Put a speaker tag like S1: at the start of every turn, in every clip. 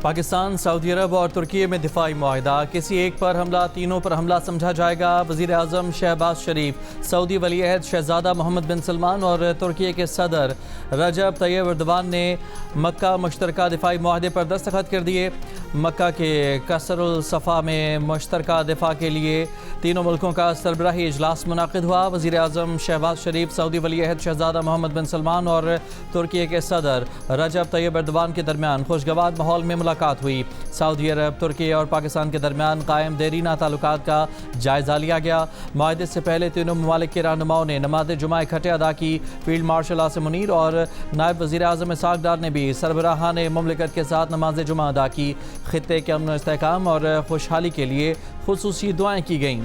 S1: Pakistan, Saudi अरब और तुर्की में दिफाई मुआहिदा, किसी एक पर हमला तीनों पर हमला समझा जाएगा। वज़ीर आज़म शहबाज शरीफ, सऊदी वली अहद शहजादा मोहम्मद बिन सलमान और तुर्की के सदर रजब तैयब एर्दोगान ने मक्का मुश्तरका दिफाई मुआहदे पर दस्तखत कर दिए। मक्का के कसरुल सफ़ा में मुश्तरका दिफा के लिए तीनों मुल्कों का सरबराही इजलास मुनाकिद हुआ। वज़ीर आज़म शहबाज शरीफ, सऊदी वली अहद शहजादा मोहम्मद बिन सलमान और तुर्की के सदर रजब तैयब एर्दोगान के दरमियान खुशगवार माहौल में मुलाकात हुई। सऊदी अरब, तुर्की और पाकिस्तान के दरमियान कायम देरीना ताल्लुकात का जायज़ा लिया गया। मुआहदे से पहले तीनों ममालिक के रहनुमाओं ने नमाज जुमा इकट्ठे अदा की। फील्ड मार्शल आसिम मुनीर और नायब वज़ीर आज़म इसहाक डार ने भी सरबराहान मुमलिकत के साथ नमाज जुमा अदा की। खित्ते के अमन इस्तेहकाम और खुशहाली के लिए खुसूसी दुआएं की गईं।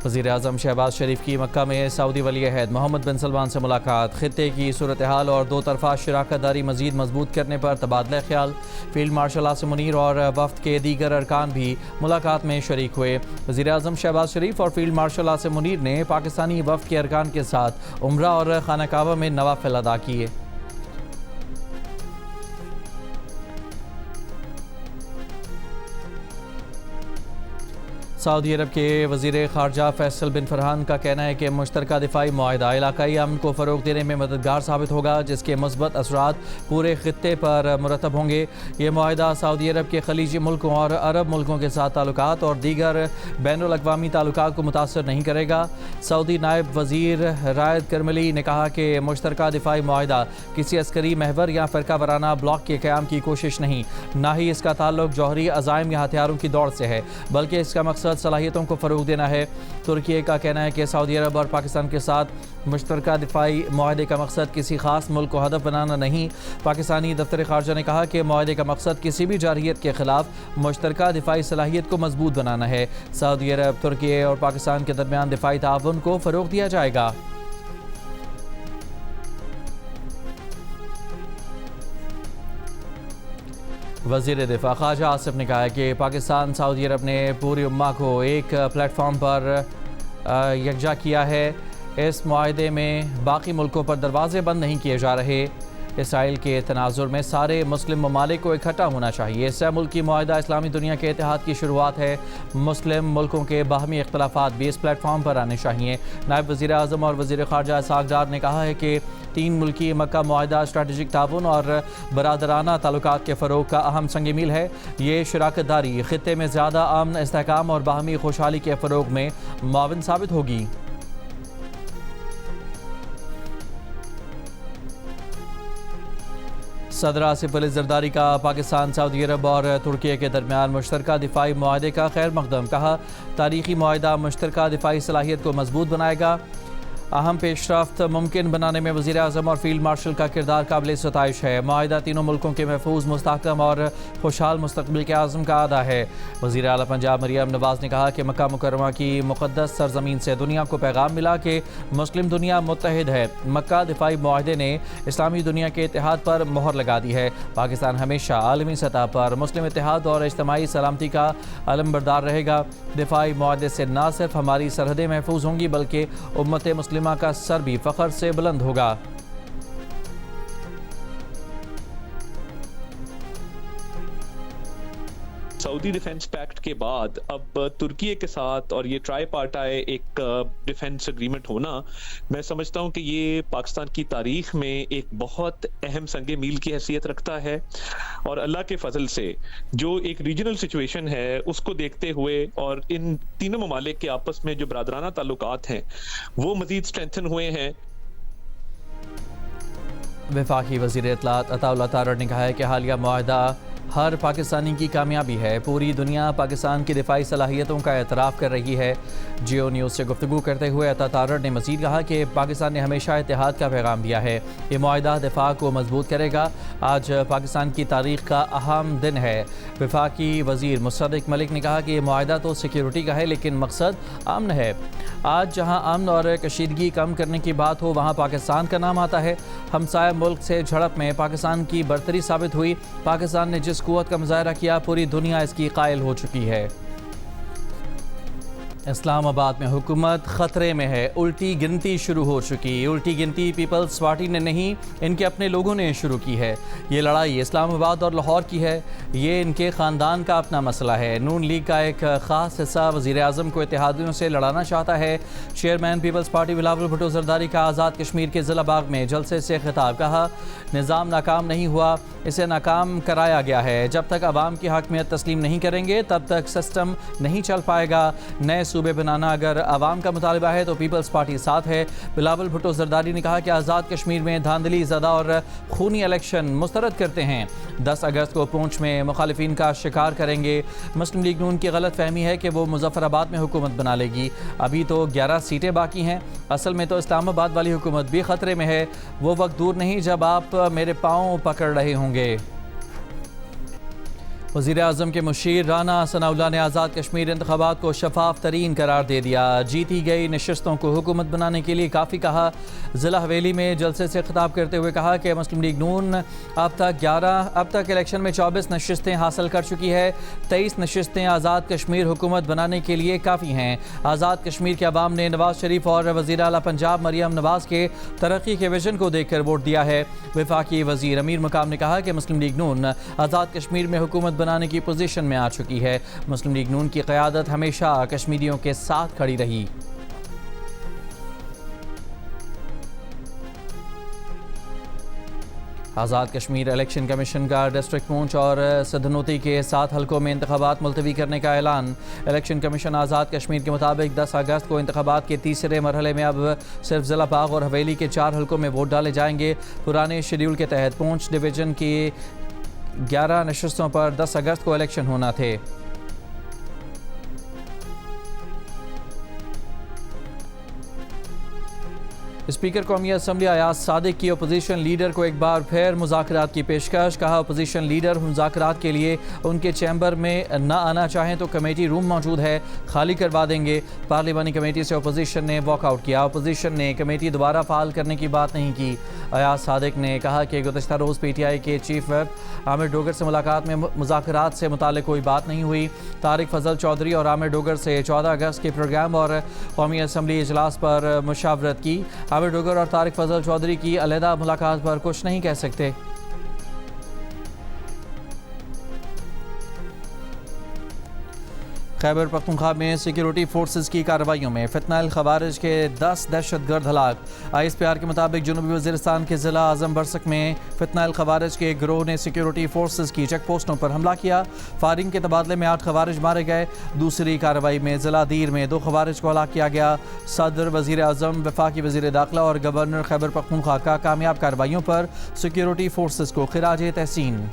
S1: वज़ीर आज़म शहबाज शरीफ की मक्का में सऊदी वली अहद मोहम्मद बिन सलमान से मुलाकात, खित्ते की सूरत हाल और दो तरफा शराकत दारी मज़ीद मजबूत करने पर तबादला ख्याल। फील्ड मार्शल आसिम मुनीर और वफ़द के दीगर अरकान भी मुलाकात में शरीक हुए। वज़ीर आज़म शहबाज शरीफ और फील्ड मार्शल आसिम मुनीर ने पाकिस्तानी वफ़द के अरकान के साथ उम्रा और खाना काबा में नवाफिल अदा किए। सऊदी अरब के वज़ीर ख़ारजा फैसल बिन फरहान का कहना है कि मुश्तरका दिफाई मुआहिदा इलाकाई अमन को फ़रोग़ देने में मददगार साबित होगा, जिसके मुस्बत असरात पूरे खित्ते पर मुरतब होंगे। ये मुआहिदा सऊदी अरब के खलीजी मुल्कों और अरब मुल्कों के साथ ताल्लुकात और दीगर बैनुल-अक़वामी ताल्लुकात को मुतासर नहीं करेगा। सऊदी नायब वज़ीर रायद करमली ने कहा कि मुश्तरका दिफाई मुआहिदा किसी अस्करी महवर या फ़िरका वराना ब्लॉक के क़याम की कोशिश नहीं, ना ही इसका ताल्लुक जौहरी अज़ाइम या हथियारों की दौड़ से है, बल्कि इसका मकसद सलाहियतों को फ़रोग़ देना है। तुर्की का कहना है कि सऊदी अरब और पाकिस्तान के साथ मुश्तरका दिफाई मुआहदे का मकसद किसी ख़ास मुल्क को हदफ बनाना नहीं। पाकिस्तानी दफ्तर ख़ारजा ने कहा कि मुआहदे का मकसद किसी भी जारहियत के ख़िलाफ़ मुश्तरका दिफाई सलाहियत को मजबूत बनाना है। सऊदी अरब, तुर्की और पाकिस्तान के दरमियान दिफाई ताउन को फ़रोग़ दिया जाएगा। वज़ीर दिफा ख़ारजा आसिफ ने कहा है कि पाकिस्तान, सऊदी अरब ने पूरी उम्मा को एक प्लेटफॉर्म पर यकजा किया है। इस मुआहदे में बाकी मुल्कों पर दरवाजे बंद नहीं किए जा रहे। इसराइल के तनाजुर में सारे मुस्लिम ममालिक को इकट्ठा होना चाहिए। सह मुल्की मुआहिदा इस्लामी दुनिया के इत्तेहाद की शुरुआत है। मुस्लिम मुल्कों के बाहमी इख्तलाफात भी इस प्लेटफॉर्म पर आने चाहिए। नायब वज़ीर आज़म और वज़ीर ख़ारजा इसहाक डार ने कहा है कि तीन मुल्की मक्का मुआहिदा स्ट्रेटजिक ताउन और बरादराना ताल्लुकात के फ़रोग़ का अहम संग मील है। ये शराकत दारी खित्ते में ज़्यादा अमन, इस्तेहकाम और बाहमी खुशहाली के फ़रोग़ में मुआविन साबित होगी। सदर आसिफ अली ज़रदारी का पाकिस्तान, सऊदी अरब और तुर्की के दरमियान मुश्तरका दिफाई मुआहदे का खैर मकदम। कहा, तारीख़ी मुआहिदा मुश्तरका दिफाई सलाहियत को मजबूत बनाएगा। अहम पेशरफ्त मुमकिन बनाने में वज़ीर आज़म और फील्ड मार्शल का किरदार काबिल सताइश है। मुआहिदा तीनों मुल्कों के महफूज, मुस्तहकम और खुशहाल मुस्तक़बिल के आज़म का अदा है। वज़ीर आला पंजाब मरियम नवाज़ ने कहा कि मक्का मुकर्रमा की मुक़द्दस सरज़मीन से दुनिया को पैगाम मिला कि मुस्लिम दुनिया मुत्तहिद है। मक्का दिफाई मुआहदे ने इस्लामी दुनिया के इत्तेहाद पर मोहर लगा दी है। पाकिस्तान हमेशा आलमी सतह पर मुस्लिम इत्तेहाद और इज्तिमाई सलामती का अलमबरदार रहेगा। दिफाई मुआहदे से न सिर्फ हमारी सरहदें महफूज होंगी, बल्कि उम्मत मुस्लिमा का सर भी फ़ख्र से बुलंद होगा।
S2: सऊदी डिफेंस पैक्ट के बाद अब तुर्की के साथ और ये ट्राईपार्टाई एक डिफेंस एग्रीमेंट होना, मैं समझता हूँ कि ये पाकिस्तान की तारीख में एक बहुत अहम संगे मील की हैसियत रखता है। और अल्लाह के फजल से जो एक रीजनल सिचुएशन है उसको देखते हुए और इन तीनों ममालिक के आपस में जो बरादराना ताल्लुकात हैं वो मजीद स्ट्रेंथन हुए हैं।
S1: वफाकी वज़ीर इत्तलात अताउल्लाह तारड़ ने कहा है कि हालिया मुआहिदा हर पाकिस्तानी की कामयाबी है। पूरी दुनिया पाकिस्तान की दिफाई सलाहियतों का एतराफ़ कर रही है। जियो न्यूज़ से गुफ्तगू करते हुए अता तारड़ ने मज़ीद कहा कि पाकिस्तान ने हमेशा इत्तेहाद का पैगाम दिया है। ये मुआहिदा दिफा को मजबूत करेगा। आज पाकिस्तान की तारीख़ का अहम दिन है। वफाकी वज़ीर मुसद्दिक़ मलिक ने कहा कि ये मुआहिदा तो सिक्योरिटी का है, लेकिन मकसद अमन है। आज जहाँ अमन और कशीदगी कम करने की बात हो, वहाँ पाकिस्तान का नाम आता है। हमसाया मुल्क से झड़प में पाकिस्तान की बरतरी साबित हुई। पाकिस्तान ने जिस कुव्वत का मुजाहरा किया, पूरी दुनिया इसकी कायल हो चुकी है। इस्लामाबाद में हुकूमत ख़तरे में है, उल्टी गिनती शुरू हो चुकी। उल्टी गिनती पीपल्स पार्टी ने नहीं, इनके अपने लोगों ने शुरू की है। ये लड़ाई इस्लामाबाद और लाहौर की है, ये इनके ख़ानदान का अपना मसला है। नून लीग का एक ख़ास हिस्सा वज़ीर आज़म को इत्तेहादियों से लड़ाना चाहता है। Chairman Peoples Party Bilawal Bhutto Zardari का आज़ाद कश्मीर के ज़िला बाग में जलसे से खिताब। कहा, निज़ाम नाकाम नहीं हुआ, इसे नाकाम कराया गया है। जब तक आवाम की हकमियत तस्लीम नहीं करेंगे तब तक सिस्टम नहीं चल पाएगा। नए सूबे बनाना अगर आवाम का मुतालबा है तो पीपल्स पार्टी साथ है। बिलावल भुट्टो ज़रदारी ने कहा कि आज़ाद कश्मीर में धांधली ज़दा और खूनी इलेक्शन मुस्तरद करते हैं। 10 अगस्त को पूंछ में मुखालिफिन का शिकार करेंगे। मुस्लिम लीग नून की गलत फहमी है कि वो मुजफ्फराबाद में हुकूमत बना लेगी। अभी तो 11 सीटें बाकी हैं। असल में तो इस्लामाबाद वाली हुकूमत भी ख़तरे में है। वो वक्त दूर नहीं जब आप मेरे पाँव पकड़ रहे होंगे। वज़ीर आज़म के मुशीर राना सनाउल्लाह ने आज़ाद कश्मीर इंतख़ाबात को शफाफ तरीन करार दे दिया। जीती गई नशस्तों को हुकूमत बनाने के लिए काफ़ी कहा। ज़िला हवेली में जलसे से खिताब करते हुए कहा कि मुस्लिम लीग नून अब तक इलेक्शन में 24 नशस्तें हासिल कर चुकी है। 23 नशस्तें आज़ाद कश्मीर हुकूमत बनाने के लिए काफ़ी हैं। आज़ाद कश्मीर के अवाम ने नवाज शरीफ और वज़ीर आला पंजाब मरियम नवाज के तरक्की के विजन को देखकर वोट दिया है। वफाकी वज़ीर अमीर मकाम ने कहा कि मुस्लिम लीग नून आज़ाद कश्मीर में हुकूमत बनाने की पोजीशन में आ चुकी है। मुस्लिम लीग नून की क़यादत हमेशा कश्मीरियों के साथ खड़ी रही। आज़ाद कश्मीर इलेक्शन कमीशन का डिस्ट्रिक्ट पूंछ और सदनोती के 7 हलकों में इंतखाबात मुलतवी करने का ऐलान। इलेक्शन कमीशन आज़ाद कश्मीर के मुताबिक 10 अगस्त को इंतखाबात के तीसरे मरहले में अब सिर्फ ज़िला बाग और हवेली के 4 हलकों में वोट डाले जाएंगे। पुराने शेड्यूल के तहत पूंछ डिवीज़न की 11 नशस्तों पर 10 अगस्त को इलेक्शन होना थे। स्पीकर कौमी असम्बली अयाज सादिक की अपोजिशन लीडर को एक बार फिर मुज़ाकरात की पेशकश। कहा, अपोजिशन लीडर मुज़ाकरात के लिए उनके चैम्बर में न आना चाहें तो कमेटी रूम मौजूद है, खाली करवा देंगे। पार्लिमानी कमेटी से अपोजिशन ने वॉकआउट किया। अपोजिशन ने कमेटी दोबारा फ़ाल करने की बात नहीं की। अयाज सादिक ने कहा कि गुज़श्ता रोज़ PTI के चीफ व्हिप आमिर डोगर से मुलाकात में मुज़ाकरात से मुताल्लिक़ कोई बात नहीं हुई। तारिक फजल चौधरी और आमिर डोगर से 14 अगस्त के प्रोग्राम और कौमी असम्बली इजलास पर मुशावरत की। आमिर डोगर और तारिक फजल चौधरी की अलहदा मुलाकात पर कुछ नहीं कह सकते। खैबर पख्तूनख्वा में सिक्योरिटी फोर्सेस की कार्रवाइयों में फितनाइल खवारिज के 10 दहशतगर्द हलाक। ISPR के मुताबिक जनूबी वज़ीरिस्तान के ज़िला आज़म बरसक में फितनाइल खवारिज के गिरोह ने सिक्योरिटी फोर्सेस की चेक पोस्टों पर हमला किया। फायरिंग के तबादले में 8 खवारिज मारे गए। दूसरी कार्रवाई में ज़िला दीर में 2 खवारिज को हलाक किया गया। सदर, वज़ीर आज़म, वफाकी वज़ीर दाखिला और गवर्नर खैबर पख्तूनख्वा का कामयाब कार्रवाइयों पर सिक्योरिटी फोर्सेस को खिराज तहसीन।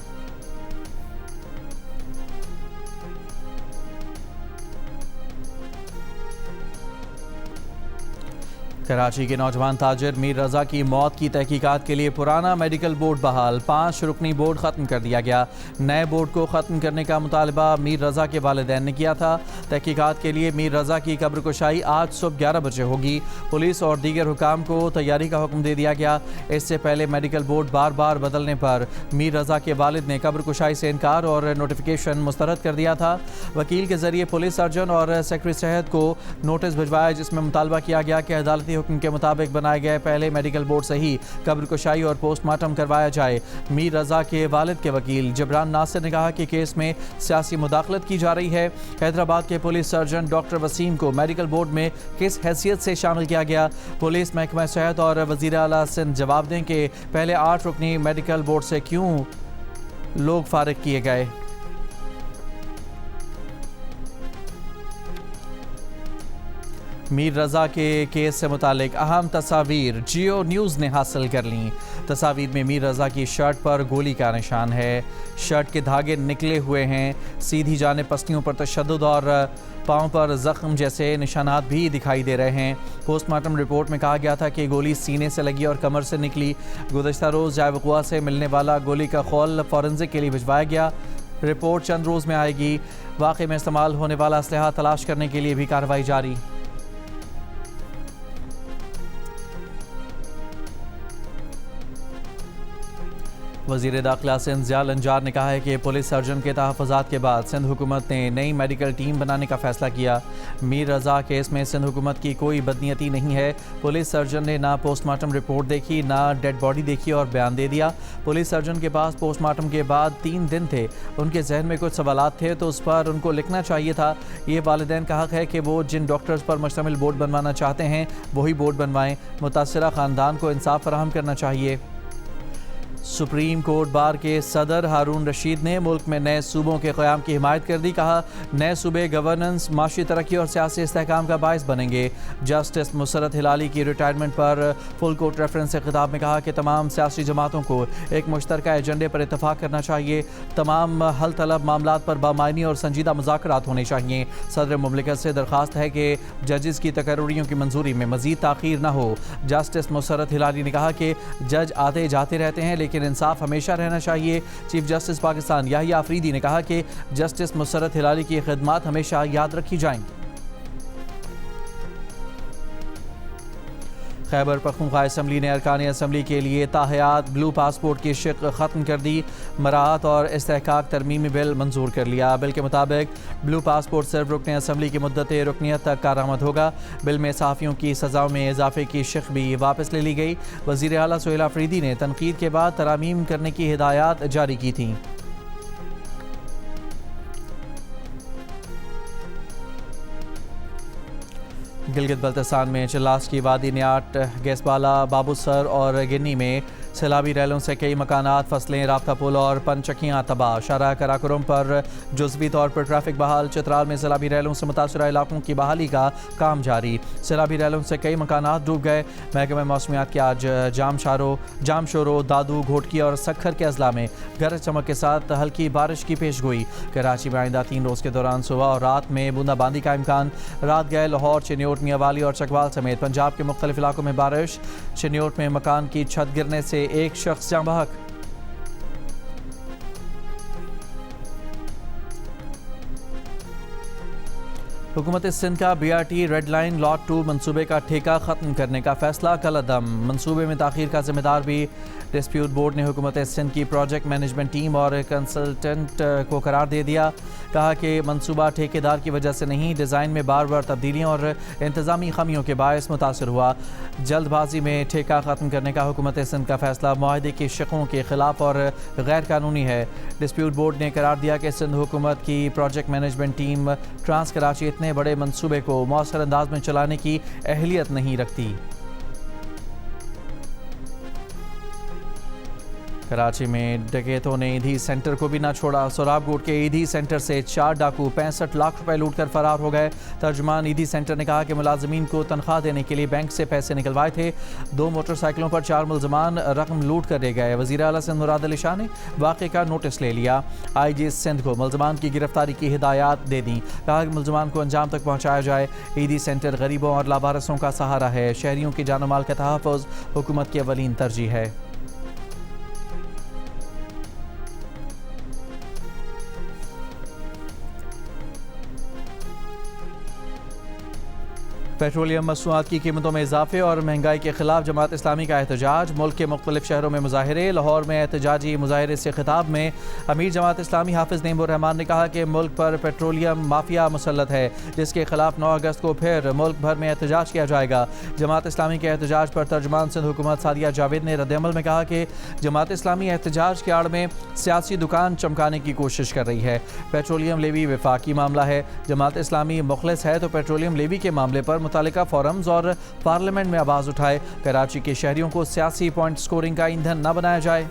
S1: कराची के नौजवान ताजिर मीर रज़ा की मौत की तहकीकात के लिए पुराना मेडिकल बोर्ड बहाल। 5 रुकनी बोर्ड ख़त्म कर दिया गया। नए बोर्ड को ख़त्म करने का मुतालबा मीर रज़ा के वालिदैन ने किया था। तहकीकात के लिए मीर रज़ा की कब्र कुशाई आज सुबह 11 बजे होगी। पुलिस और दीगर हुकाम को तैयारी का हुक्म दे दिया गया। इससे पहले मेडिकल बोर्ड बार बार बदलने पर मीर रज़ा के वालिद ने कब्र कुशाई से इनकार और नोटिफिकेशन मुस्तरद कर दिया था। वकील के ज़रिए पुलिस सर्जन और सेक्रेटरी सेहत को नोटिस भिजवाया, जिसमें मुतालबा किया गया कि अदालती हुक्म के मुताबिक बनाए गए पहले मेडिकल बोर्ड से ही कब्र कुशाई और पोस्टमार्टम करवाया जाए। मीर रज़ा के वालिद के वकील जबरान नासिर ने कहा कि केस में सियासी मुदाखलत की जा रही है। हैदराबाद के पुलिस सर्जन डॉक्टर वसीम को मेडिकल बोर्ड में किस हैसियत से शामिल किया गया? पुलिस, महकमा सेहत और वज़ीर आला सिंध जवाब दें कि पहले 8 रुकनी मेडिकल बोर्ड से क्यों लोग फारिग किए गए। मीर रज़ा के केस से मुतालिक अहम तस्वीर जियो न्यूज़ ने हासिल कर ली। तस्वीर में मीर रज़ा की शर्ट पर गोली का निशान है। शर्ट के धागे निकले हुए हैं। सीधी जाने पस्तियों पर तशद्दुद और पाँव पर ज़ख्म जैसे निशानात भी दिखाई दे रहे हैं। पोस्टमार्टम रिपोर्ट में कहा गया था कि गोली सीने से लगी और कमर से निकली। गुज़श्ता रोज़ जाए वक़ुआ से मिलने वाला गोली का खौल फॉरेंसिक के लिए भिजवाया गया। रिपोर्ट चंद रोज़ में आएगी। वाक़े में इस्तेमाल होने वाला असलहा तलाश करने के लिए भी कार्रवाई जारी। वज़ीर दाखिला सिंध ज़ियाउल अंजार ने कहा है कि पुलिस सर्जन के तहफ़्फ़ुज़ात के बाद सिंध हुकूमत ने नई मेडिकल टीम बनाने का फ़ैसला किया। मीर रज़ा केस में सिंध हुकूमत की कोई बदनीयती नहीं है। पुलिस सर्जन ने ना पोस्टमार्टम रिपोर्ट देखी, ना डेड बॉडी देखी और बयान दे दिया। पुलिस सर्जन के पास पोस्टमार्टम के बाद 3 दिन थे, उनके जहन में कुछ सवालात थे तो उस पर उनको लिखना चाहिए था। ये वालिदैन का हक़ है कि वो जिन डॉक्टर्स पर मुश्तमिल बोर्ड बनवाना चाहते हैं वही बोर्ड बनवाएं। मुतासिरा ख़ानदान को इंसाफ फराहम करना चाहिए। सुप्रीम कोर्ट बार के सदर हारून रशीद ने मुल्क में नए सूबों के क़याम की हिमायत कर दी। कहा, नए सूबे गवर्नेंस, माशी तरक्की और सियासी इस्तेहकाम का बाइस बनेंगे। जस्टिस मुसरत हिलाली की रिटायरमेंट पर फुल कोर्ट रेफरेंस से खिताब में कहा कि तमाम सियासी जमातों को एक मुश्तरका एजेंडे पर इत्तफाक करना चाहिए। तमाम हल तलब मामलात पर बामायनी और संजीदा मुज़ाकरात होने चाहिए। सदर मुमलिकत से दरख्वास्त है कि जजेस की तकर्रियों की मंजूरी में मज़ीद ताख़ीर न हो। जस्टिस मुसरत हिलाली ने कहा कि जज आते जाते रहते हैं लेकिन इंसाफ हमेशा रहना चाहिए। चीफ जस्टिस पाकिस्तान याहिया अफरीदी ने कहा कि जस्टिस मुसरत हिलाली की खिदमत हमेशा याद रखी जाएंगी। खैबर पख्तूनख्वा असम्बली ने अरकान असम्बली के लिए ताहयात ब्लू पासपोर्ट की शिक ख़त्म कर दी। मराहत और इस्तेहकाक तरमीमी बिल मंजूर कर लिया। बिल के मुताबिक ब्लू पासपोर्ट सिर्फ रुकन असम्बली की मुद्दत रुकनीत तक कारआमद होगा। बिल में सहाफ़ियों की सज़ाओं में इजाफे की शिक भी वापस ले ली गई। वज़ीर आला सुहेल अफरीदी ने तनकीद के बाद तरामीम करने की हिदायत जारी की थी। गिलगित बल्तिस्तान में चिल्लास की वादी, नियाट, गैसबाला, बाबूसर और गिन्नी में सैलाबी रैलों से कई मकानात, फसलें, राब्ता पुल और पनचक्कियाँ तबाह। शाहराह कराकोरम पर जुज़वी तौर पर ट्रैफिक बहाल। चित्राल में सैलाबी रैलों से मुतासरा इलाकों की बहाली का काम जारी। सैलाबी रैलों से कई मकानात डूब गए। महकमा मौसमियात के आज जामशोरो, दादू, घोटकी और सखर के अजला में गरज चमक के साथ हल्की बारिश की पेशगोई। कराची में आइंदा 3 रोज़ के दौरान सुबह और रात में बूंदाबांदी का इम्कान। रात गए लाहौर, चिन्योट, मियाँवाली और चकवाल समेत पंजाब के मुख्तलिफ इलाकों में बारिश। चिन्योट में मकान की छत गिरने से एक शख्स जाँ बहक। हुकूमत सिंध का BRT रेड लाइन लॉट 2 मनसूबे का ठेका ख़त्म करने का फैसला कलअदम। मनसूबे में ताख़ीर का जिम्मेदार भी डिस्प्यूट बोर्ड ने हुकूमत सिंध की प्रोजेक्ट मैनेजमेंट टीम और कंसल्टेंट को करार दे दिया। कहा कि मनसूबा ठेकेदार की वजह से नहीं, डिज़ाइन में बार बार तब्दीलियों और इंतज़ामी खामियों के बायस मुतासर हुआ। जल्दबाजी में ठेका ख़त्म करने का हुकूमत सिंध का फैसला मुआहदे की शिकों के ख़िलाफ़ और गैर कानूनी है। डिस्प्यूट बोर्ड ने करार दिया कि सिंध हुकूमत की project management team trans Karachi इतने बड़े मनसूबे को मौसर अंदाज में चलाने की अहलियत नहीं रखती। कराची में डकैतों ने ईदी सेंटर को भी ना छोड़ा। सोराबकोट के ईदी सेंटर से 4 डाकू 65 लाख रुपए लूट कर फरार हो गए। तर्जुमान ईदी सेंटर ने कहा कि मुलाजमीन को तनख्वाह देने के लिए बैंक से पैसे निकलवाए थे। 2 मोटरसाइकिलों पर 4 मुलजमान रकम लूट कर ले गए। वज़ीर आला सिंध मुराद अली शाह ने वाक़े का नोटिस ले लिया। IG सिंध को मुलजमान की गिरफ्तारी की हिदायत दे दी। कहा कि मुलजमान को अंजाम तक पहुँचाया जाए। ईदी सेंटर गरीबों और लावारसों का सहारा है। शहरियों की जान माल का तहफ़्फ़ुज़ हुकूमत की अवलीन तरजीह है। पेट्रोलियम मसनूआत की कीमतों में इजाफे और महंगाई के खिलाफ जमात इस्लामी का एहतजाज। मुल्क के मुख्तलिफ शहरों में मुजाहरे। लाहौर में एहतजाजी मुजाहरे से खिताब में अमीर जमात इस्लामी हाफिज़ नईमुर रहमान ने कहा कि मुल्क पर पेट्रोलियम माफिया मुसल्लत है, जिसके खिलाफ 9 अगस्त को फिर मुल्क भर में एहतजाज किया जाएगा। जमात इस्लामी के एहतजाज पर तर्जुमान सिंध हुकूमत सादिया जावेद ने रद्दअमल में कहा कि जमात इस्लामी एहतजाज के आड़ में सियासी दुकान चमकाने की कोशिश कर रही है। पेट्रोलियम लेवी वफाकी मामला है। जमात इस्लामी मुखलिस है तो पेट्रोलियम लेवी के मामले पर मुतालिका फोरम्स और पार्लियामेंट में आवाज़ उठाए। कराची के शहरियों को सियासी पॉइंट स्कोरिंग का ईंधन न बनाया जाए।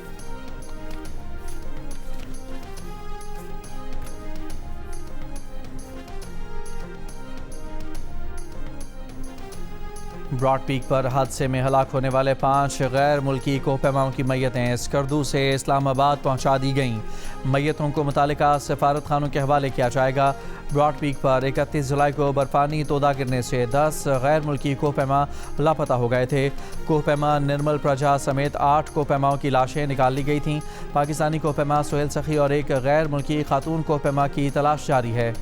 S1: ब्रॉड पीक पर हादसे में हलाक होने वाले 5 गैर मुल्की कोहपैमाओं की मैयतें स्कर्दू से इस्लामाबाद पहुंचा दी गईं। मैयतों को मुतालिका सफारत खानों के हवाले किया जाएगा। ब्रॉड पीक पर 31 जुलाई को बर्फानी तोदा गिरने से 10 गैर मुल्की कोहपैमा लापता हो गए थे। कोहपैमा निर्मल प्रजा समेत 8 कोहपैमाओं की लाशें निकाल ली गई थीं। पाकिस्तानी कोहपैमा सुहेल सखी और एक गैर मुल्की खातून कोहपैमा की तलाश जारी है।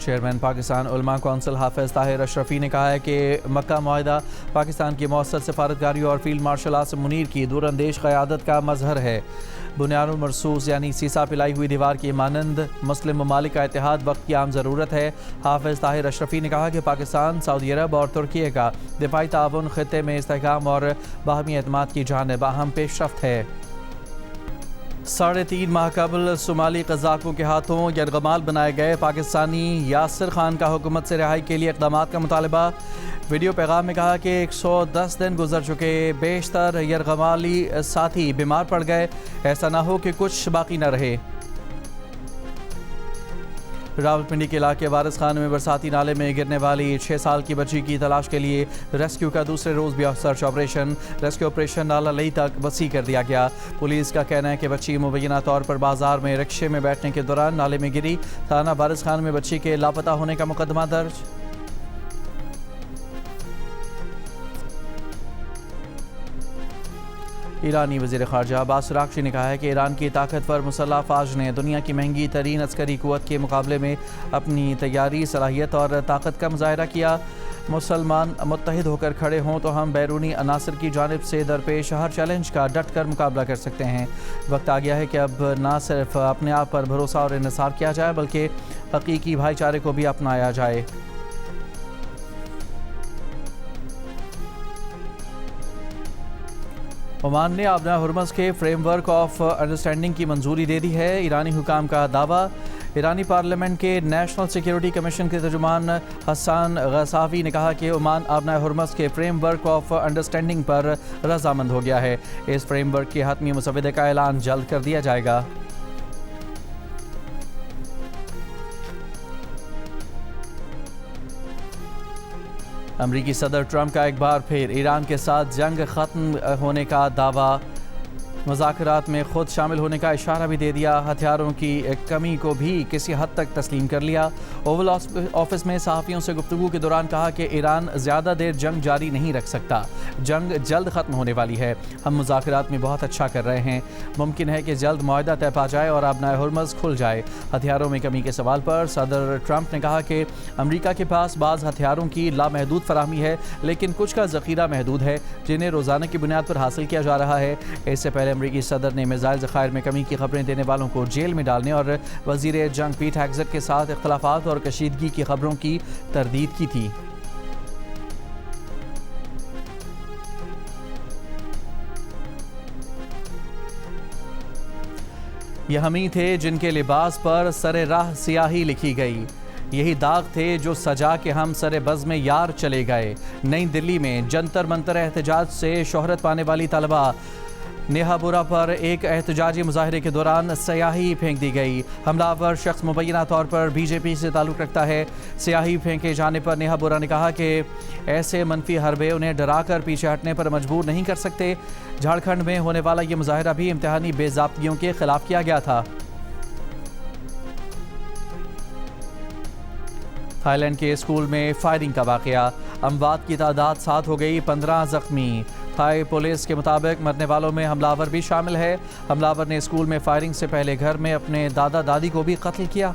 S1: चेयरमैन पाकिस्तान उलमा कौंसिल हाफिज ताहिर अशरफी ने कहा है कि मक्का मुआहदा पाकिस्तान की मौसर सफारतकारी और फील्ड मार्शल आसिम मुनीर की दूरअंदेश क़यादत का मजहर है। बुनियानुल मरसूस यानी सीसा पिलाई हुई दीवार की मानंद मुस्लिम ममालिक का इत्तेहाद वक्त की आम ज़रूरत है। हाफिज ताहिर अशरफी ने कहा कि पाकिस्तान, सऊदी अरब और तुर्की का दिफाई ताउन खित्ते में इस्तेहकाम और बाहमी एतमाद की जानिब अहम पेशरफ्त है। 3.5 माह कबल सोमाली कज़ाकों के हाथों यरगमाल बनाए गए पाकिस्तानी यासिर खान का हुकूमत से रिहाई के लिए इक़दाम का मुतालबा। वीडियो पैगाम में कहा कि 110 दिन गुजर चुके, बेशतर यरगमाली साथी बीमार पड़ गए, ऐसा ना हो कि कुछ बाकी न रहे। रावलपिंडी के इलाके वारिस खान में बरसाती नाले में गिरने वाली 6 साल की बच्ची की तलाश के लिए रेस्क्यू का दूसरे रोज़ भी सर्च ऑपरेशन रेस्क्यू ऑपरेशन नाला लई तक वसी कर दिया गया। पुलिस का कहना है कि बच्ची मुबैना तौर पर बाजार में रिक्शे में बैठने के दौरान नाले में गिरी। थाना वारिस खान में बच्ची के लापता होने का मुकदमा दर्ज। ईरानी वज़ीर ख़ारजा अब्बास अराग़ची ने कहा है कि ईरान की ताकतवर मुसल्लह फ़ौज ने दुनिया की महंगी तरीन अस्करी क़ुव्वत के मुकाबले में अपनी तैयारी, सलाहियत और ताकत का मुज़ाहिरा किया। मुसलमान मुत्तहिद होकर खड़े हों तो हम बैरूनी अनासर की जानिब से दरपेश हर चैलेंज का डट कर मुकाबला कर सकते हैं। वक्त आ गया है कि अब ना सिर्फ अपने आप पर भरोसा और इन्हिसार किया जाए बल्कि हकीकी भाईचारे को भी अपनाया जाए। ओमान ने आबना हुर्मस के फ्रेमवर्क ऑफ अंडरस्टैंडिंग की मंजूरी दे दी है। ईरानी हुकाम का दावा। ईरानी पार्लियामेंट के नेशनल सिक्योरिटी कमीशन के तर्जुमान हसन गसावी ने कहा कि ओमान आबना हुर्मस के फ्रेमवर्क ऑफ अंडरस्टैंडिंग पर रजामंद हो गया है। इस फ्रेमवर्क के हतमी मुसवदे का ऐलान जल्द कर दिया जाएगा। अमरीकी सदर ट्रंप का एक बार फिर ईरान के साथ जंग ख़त्म होने का दावा। मुज़ाकरात में खुद शामिल होने का इशारा भी दे दिया। हथियारों की कमी को भी किसी हद तक तस्लीम कर लिया। ओवल ऑफिस में सहाफ़ियों से गुफ्तगू के दौरान कहा कि ईरान ज़्यादा देर जंग जारी नहीं रख सकता, जंग जल्द ख़त्म होने वाली है। हम मुज़ाकरात में बहुत अच्छा कर रहे हैं, मुमकिन है कि जल्द मुआहदा तय पा जाए और आबना हुर्मस खुल जाए। हथियारों में कमी के सवाल पर सदर ट्रंप ने कहा कि अमरीका के पास बाज़ हथियारों की लामहदूद फराहमी है, लेकिन कुछ का ज़ख़ीरा महदूद है जिन्हें रोज़ाना की बुनियाद पर हासिल किया जा रहा है। इससे पहले अमरीकी सदर ने मिसाइल ज़खायर में कमी की खबरें देने वालों को जेल में डालने और वज़ीर जंग पीट हेग्सेट के साथ इख्तलाफात और कशीदगी की खबरों की तरदीद की थी। यह हम ही थे जिनके लिबास पर सरे राह सियाही लिखी गई, यही दाग थे जो सजा के हम सरे बज़ में यार चले गए। नई दिल्ली में जंतर मंतर एहतजाज से शोहरत पाने वाली तलबा नेहापुरा पर एक एहतजाजी मुजाहरे के दौरान स्याही फेंक दी गई। हमलावर शख्स मुबैना तौर पर बीजेपी से ताल्लुक़ रखता है। स्याही फेंके जाने पर नेहापुरा ने कहा कि ऐसे मनफी हरबे उन्हें डराकर पीछे हटने पर मजबूर नहीं कर सकते। झारखंड में होने वाला ये मुजाहरा भी इम्तिहानी बेज़ाब्तियों के खिलाफ किया गया था। थाईलैंड के स्कूल में फायरिंग का वाक़या, अमवात की तादाद 7 हो गई, 15 ज़ख्मी। थाई पुलिस के मुताबिक मरने वालों में हमलावर भी शामिल है। हमलावर ने स्कूल में फायरिंग से पहले घर में अपने दादा दादी को भी कत्ल किया।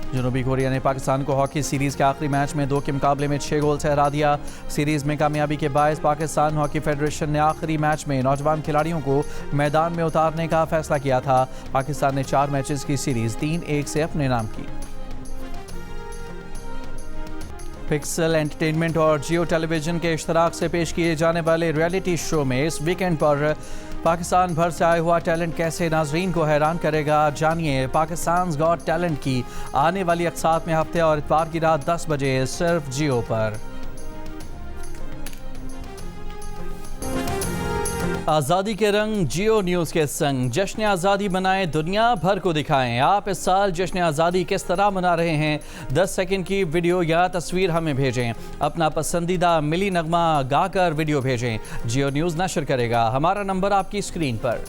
S1: जनूबी कोरिया ने पाकिस्तान को हॉकी सीरीज़ के आखिरी मैच में 2 के मुकाबले में 6 गोल से हरा दिया। सीरीज़ में कामयाबी के बायस पाकिस्तान हॉकी फेडरेशन ने आखिरी मैच में नौजवान खिलाड़ियों को मैदान में उतारने का फैसला किया था। पाकिस्तान ने 4 मैचेस की सीरीज़ 3-1 से अपने नाम की। पिक्सल एंटरटेनमेंट और जियो टेलीविज़न के इश्तराक से पेश किए जाने वाले रियलिटी शो में इस वीकेंड पर पाकिस्तान भर से आया हुआ टैलेंट कैसे नाजरीन को हैरान करेगा। जानिए पाकिस्तान गॉट टैलेंट की आने वाली अक़सात में हफ्ते और इतवार की रात 10 बजे सिर्फ जियो पर। आज़ादी के रंग जियो न्यूज़ के संग जश्न आज़ादी मनाएं, दुनिया भर को दिखाएं। आप इस साल जश्न आज़ादी किस तरह मना रहे हैं? 10 सेकंड की वीडियो या तस्वीर हमें भेजें। अपना पसंदीदा मिली नगमा गाकर वीडियो भेजें। जियो न्यूज़ नशर करेगा। हमारा नंबर आपकी स्क्रीन पर।